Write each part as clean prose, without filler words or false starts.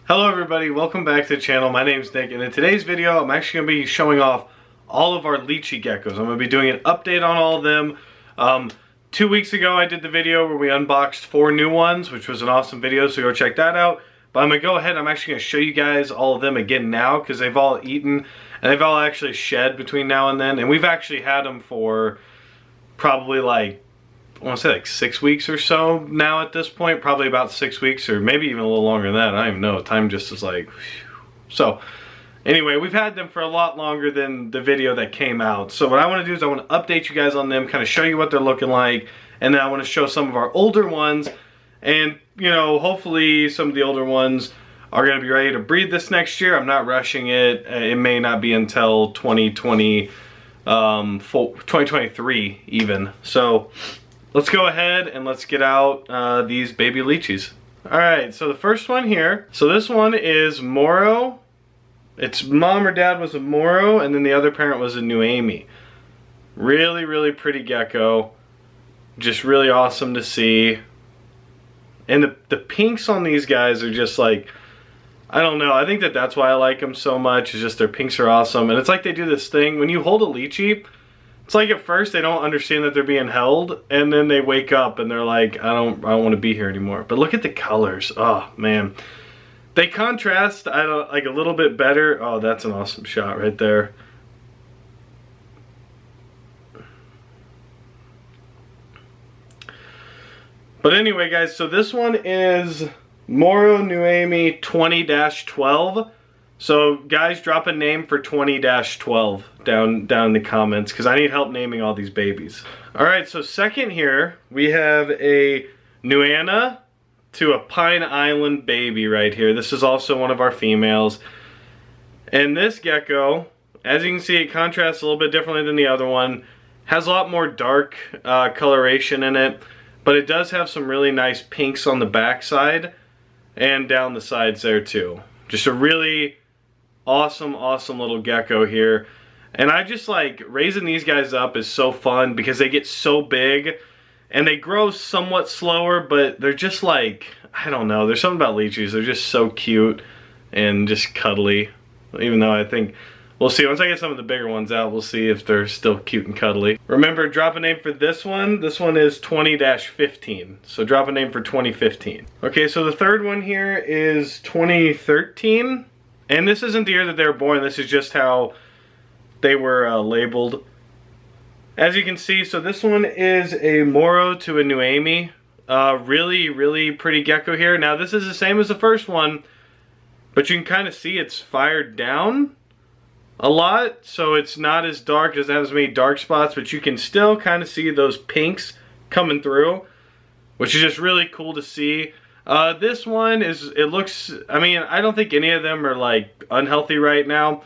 Hello everybody, welcome back to the channel. My name's Nick, and in today's video I'm actually going to be showing off all of our lychee geckos. I'm going to be doing an update on all of them. 2 weeks ago I did the video where we unboxed 4 new ones, which was an awesome video, so go check that out. But I'm going to go ahead and I'm actually going to show you guys all of them again now, because they've all eaten and they've all actually shed between now and then. And we've actually had them for probably like, I want to say like 6 weeks or so now at this point. Probably about 6 weeks, or maybe even a little longer than that. I don't even know. Time just is like, whew. So anyway, we've had them for a lot longer than the video that came out. So what I want to do is I want to update you guys on them, kind of show you what they're looking like, and then I want to show some of our older ones. And, you know, hopefully some of the older ones are going to be ready to breed this next year. I'm not rushing it. It may not be until 2023 even. So let's go ahead and let's get out these baby lychees. Alright, so the first one here. So this one is Moro. Its mom or dad was a Moro, and then the other parent was a Nuemi. Really, really pretty gecko. Just really awesome to see. And the pinks on these guys are just like, I don't know. I think that's why I like them so much. Is just their pinks are awesome. And it's like they do this thing. When you hold a lychee, it's like at first they don't understand that they're being held, and then they wake up and they're like, I don't want to be here anymore. But look at the colors. Oh man, they contrast like a little bit better. Oh, that's an awesome shot right there. But anyway, guys, so this one is Moro Nuemi 20-12. So guys, drop a name for 20-12 down in the comments, because I need help naming all these babies. Alright, so second here, we have a Nuana to a Pine Island baby right here. This is also one of our females. And this gecko, as you can see, it contrasts a little bit differently than the other one. Has a lot more dark coloration in it, but it does have some really nice pinks on the back side and down the sides there too. Just a really awesome little gecko here. And I just like raising these guys up is so fun, because they get so big and they grow somewhat slower, but they're just like, I don't know, there's something about lychees. They're just so cute and just cuddly. Even though I think we'll see, once I get some of the bigger ones out, we'll see if they're still cute and cuddly. Remember, drop a name for this one. This one is 20-15. So drop a name for 2015. Okay, so the third one here is 2013. And this isn't the year that they were born. This is just how they were labeled. As you can see, so this one is a Moro to a Nuemi. Really, really pretty gecko here. Now, this is the same as the first one, but you can kind of see it's fired down a lot, so it's not as dark, doesn't have as many dark spots, but you can still kind of see those pinks coming through, which is just really cool to see. This one is, it looks, I mean, I don't think any of them are like unhealthy right now.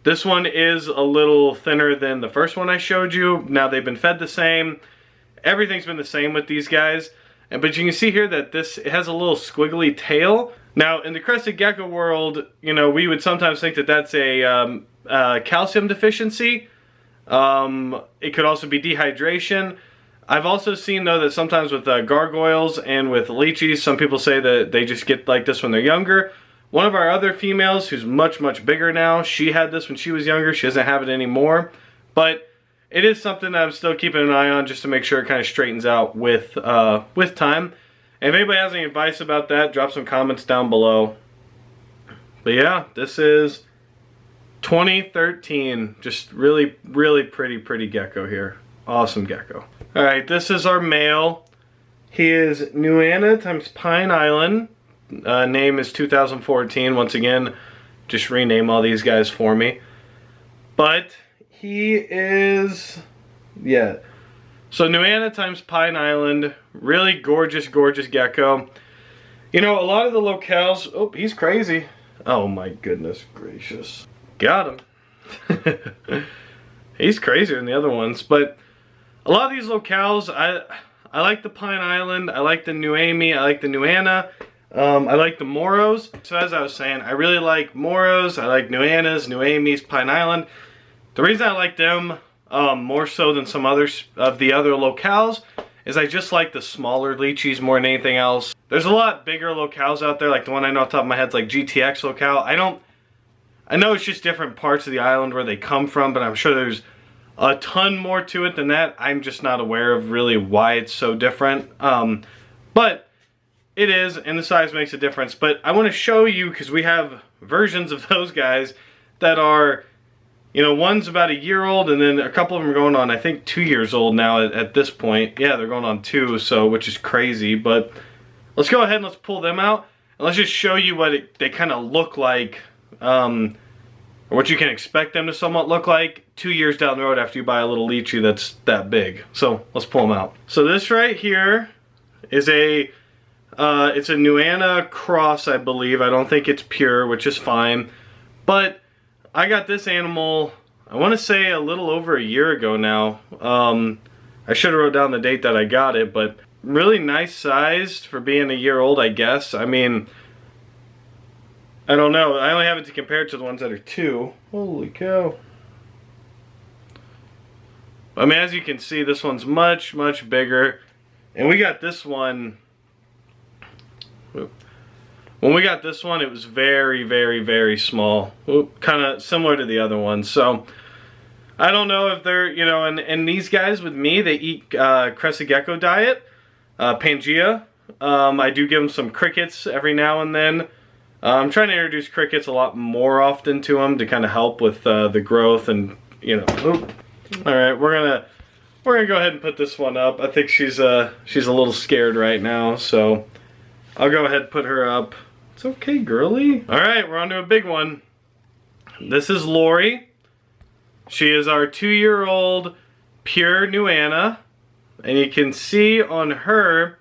This one is a little thinner than the first one I showed you. Now they've been fed the same. Everything's been the same with these guys. But you can see here that it has a little squiggly tail. Now in the crested gecko world, you know, we would sometimes think that that's a calcium deficiency. It could also be dehydration. I've also seen though that sometimes with gargoyles and with lychees, some people say that they just get like this when they're younger. One of our other females, who's much bigger now, she had this when she was younger. She doesn't have it anymore. But it is something that I'm still keeping an eye on, just to make sure it kind of straightens out with time. And if anybody has any advice about that, drop some comments down below. But yeah, this is 2013. Just really pretty gecko here. Awesome gecko. Alright, this is our male. He is Nuana times Pine Island. Name is 2014. Once again, just rename all these guys for me. But he is, yeah. So Nuana times Pine Island. Really gorgeous gecko. You know, a lot of the locales, oh, he's crazy. Oh my goodness gracious. Got him. He's crazier than the other ones, but a lot of these locales, I like the Pine Island, I like the Nuemi, I like the Nuana, I like the Moros. So as I was saying, I really like Moros, I like Nuanas, Nuemis, Pine Island. The reason I like them more so than some others of the other locales is I just like the smaller lychees more than anything else. There's a lot bigger locales out there, like the one I know off the top of my head is like GTX locale. I know it's just different parts of the island where they come from, but I'm sure there's a ton more to it than that. I'm just not aware of really why it's so different. But it is, and the size makes a difference. But I want to show you, because we have versions of those guys that are, you know, one's about a year old, and then a couple of them are going on, I think, 2 years old now at this point. Yeah, they're going on 2, so, which is crazy. But let's go ahead and let's pull them out, and let's just show you what they kind of look like, or what you can expect them to somewhat look like 2 years down the road after you buy a little Leachie that's that big. So let's pull them out. So this right here is it's a Nuana cross, I believe. I don't think it's pure, which is fine. But I got this animal, I want to say a little over a year ago now. I should have wrote down the date that I got it, but really nice sized for being a year old, I guess. I mean, I don't know. I only have it to compare it to the ones that are 2. Holy cow. I mean, as you can see, this one's much, much bigger. And we got this one. When we got this one, it was very, very, very small. Kind of similar to the other ones. So, I don't know if they're, you know, and these guys with me, they eat crested gecko diet, Pangea. I do give them some crickets every now and then. I'm trying to introduce crickets a lot more often to them to kind of help with the growth and, you know. All right, we're gonna go ahead and put this one up. I think she's a little scared right now, so I'll go ahead and put her up. It's okay, girly. All right, we're on to a big one. This is Lori. She is our 2-year-old pure Nuana, and you can see on her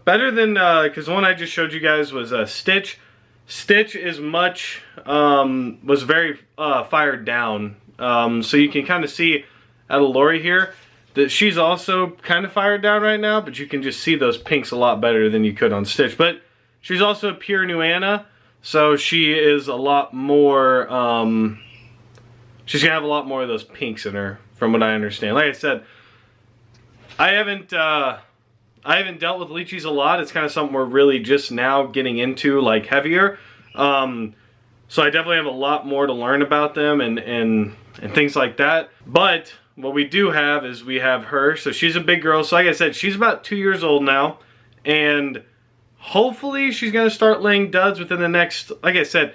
better than because the one I just showed you guys was Stitch. Stitch is much was very fired down, so you can kind of see out of Lori here that she's also kind of fired down right now, but you can just see those pinks a lot better than you could on Stitch. But she's also a pure Nuana, so she is a lot more, she's gonna have a lot more of those pinks in her, from what I understand. Like I said, I haven't dealt with Leachies a lot. It's kind of something we're really just now getting into, like, heavier. So I definitely have a lot more to learn about them and things like that. But what we do have is we have her. So she's a big girl. So like I said, she's about 2 years old now. And hopefully she's going to start laying duds within the next, like I said,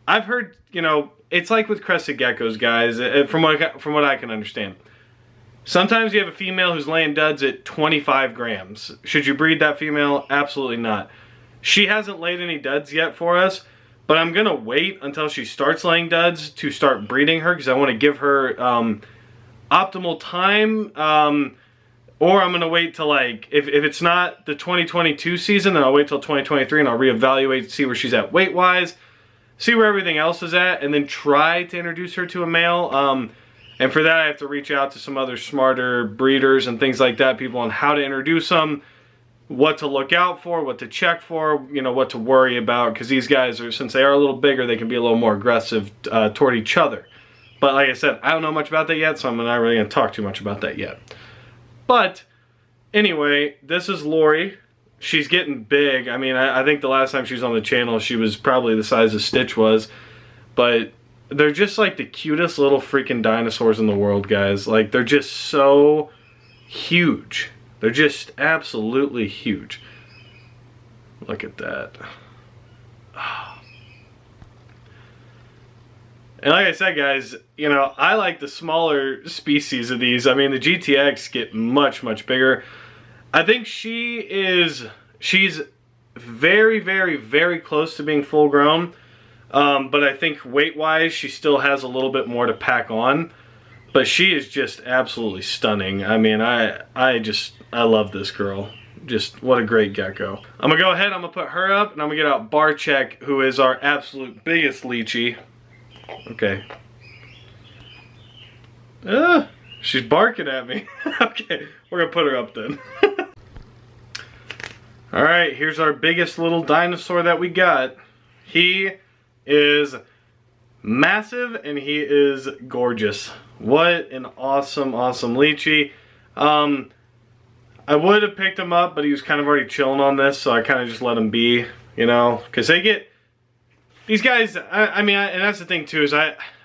I've heard, you know, it's like with crested geckos, guys, from what I can understand. Sometimes you have a female who's laying duds at 25 grams. Should you breed that female? Absolutely not. She hasn't laid any duds yet for us, but I'm going to wait until she starts laying duds to start breeding her, because I want to give her optimal time, or I'm going to wait till, like, if it's not the 2022 season, then I'll wait till 2023 and I'll reevaluate, see where she's at weight-wise, see where everything else is at, and then try to introduce her to a male. And for that, I have to reach out to some other smarter breeders and things like that, people on how to introduce them, what to look out for, what to check for, you know, what to worry about, because these guys are, since they are a little bigger, they can be a little more aggressive toward each other. But like I said, I don't know much about that yet, so I'm not really going to talk too much about that yet. But anyway, this is Lori. She's getting big. I mean, I think the last time she was on the channel, she was probably the size of Stitch was. But they're just like the cutest little freaking dinosaurs in the world, guys. Like, they're just so huge. They're just absolutely huge. Look at that. And like I said, guys, you know, I like the smaller species of these. I mean, the GTX get much, much bigger. I think she's very, very, very close to being full grown. But I think weight-wise, she still has a little bit more to pack on. But she is just absolutely stunning. I mean, I love this girl. Just, what a great gecko. I'm going to go ahead, I'm going to put her up, and I'm going to get out Barcheck, who is our absolute biggest Leachie. Okay. She's barking at me. Okay, we're going to put her up then. Alright, here's our biggest little dinosaur that we got. He is massive and he is gorgeous. What an awesome, awesome Leachie. I would have picked him up, but he was kind of already chilling on this, so I kind of just let him be, you know, because they get, these guys, I mean, and that's the thing too, is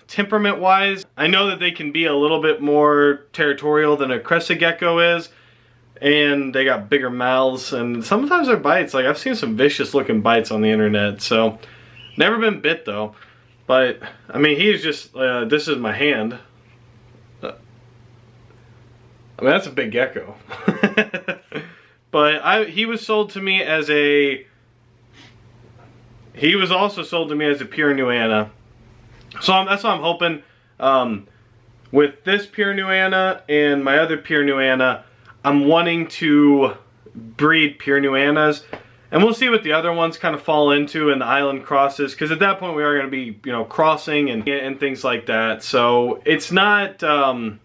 temperament-wise, I know that they can be a little bit more territorial than a crested gecko is, and they got bigger mouths, and sometimes their bites, like I've seen some vicious looking bites on the internet, so never been bit though. But I mean, he's just this is my hand. I mean, that's a big gecko. But he was sold to me as a, he was also sold to me as a pure Nuana. So that's what I'm hoping. With this pure Nuana and my other pure Nuana, I'm wanting to breed pure Nuanas, and we'll see what the other ones kind of fall into in the island crosses, because at that point we are going to be, you know, crossing and things like that. So it's not, I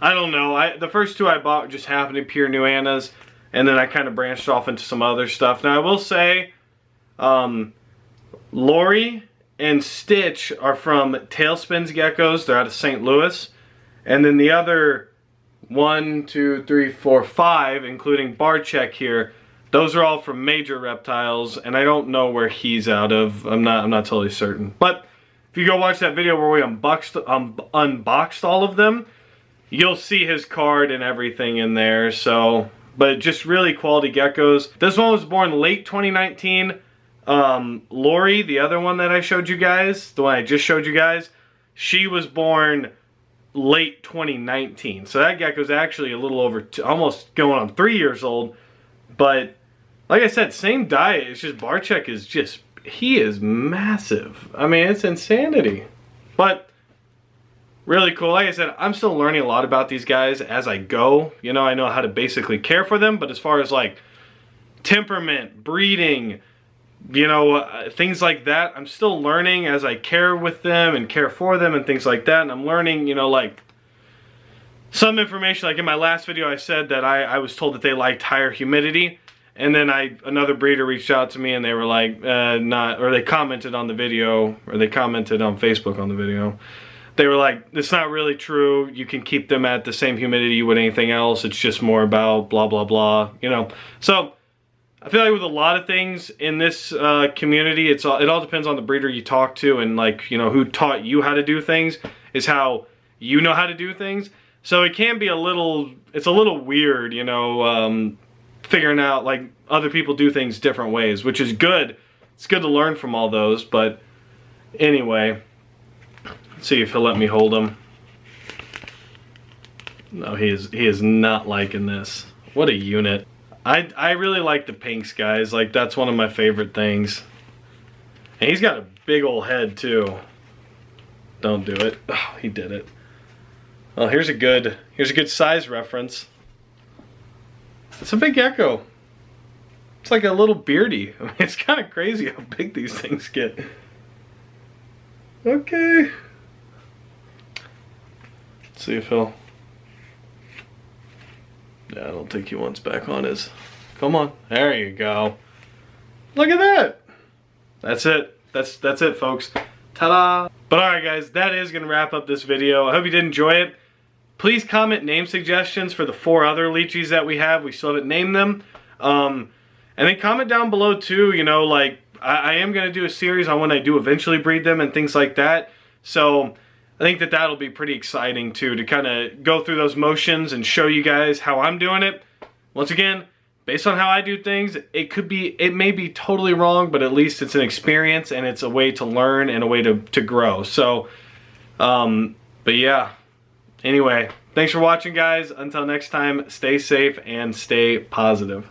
don't know. The first two I bought just happened to be pure Nuanas, and then I kind of branched off into some other stuff. Now I will say, Lori and Stitch are from Tailspins Geckos. They're out of St. Louis, and then the other 1, 2, 3, 4, 5, including Barcheck here, those are all from Major Reptiles, and I don't know where he's out of. I'm not totally certain. But if you go watch that video where we unboxed all of them, you'll see his card and everything in there. So, but just really quality geckos. This one was born late 2019. Lori, the other one that I showed you guys, the one I just showed you guys, she was born late 2019. So that gecko's actually a little over, almost going on 3 years old. But like I said, same diet. It's just Barcheck is just, he is massive. I mean, it's insanity. But really cool. Like I said, I'm still learning a lot about these guys as I go. You know, I know how to basically care for them, but as far as like temperament, breeding, you know, things like that, I'm still learning as I care with them and care for them and things like that. And I'm learning, you know, like some information. Like in my last video I said that I was told that they liked higher humidity, and then another breeder reached out to me and they were like not, or they commented on the video, or they commented on Facebook on the video. They were like, it's not really true, you can keep them at the same humidity you would anything else, it's just more about blah blah blah, you know. So I feel like with a lot of things in this community, it all depends on the breeder you talk to, and like, you know, who taught you how to do things is how you know how to do things. So it can be a little, it's a little weird, you know, figuring out like other people do things different ways, which is good. It's good to learn from all those. But anyway, let's see if he'll let me hold him. No, he is not liking this. What a unit. I really like the pinks, guys. Like, that's one of my favorite things. And he's got a big old head too. Don't do it. Oh, he did it. Well, here's a good size reference. It's a big gecko. It's like a little beardy. I mean, it's kind of crazy how big these things get. Okay. Let's see if he'll. Yeah, I don't think he wants back on his. Come on. There you go. Look at that. That's it. That's it, folks. Ta-da! But alright guys, that is going to wrap up this video. I hope you did enjoy it. Please comment name suggestions for the 4 other leachies that we have. We still haven't named them. And then comment down below too, you know, like, I am going to do a series on when I do eventually breed them and things like that. So I think that that'll be pretty exciting too, to kind of go through those motions and show you guys how I'm doing it. Once again, based on how I do things, it may be totally wrong, but at least it's an experience and it's a way to learn and a way to grow. So, but yeah. Anyway, thanks for watching, guys. Until next time, stay safe and stay positive.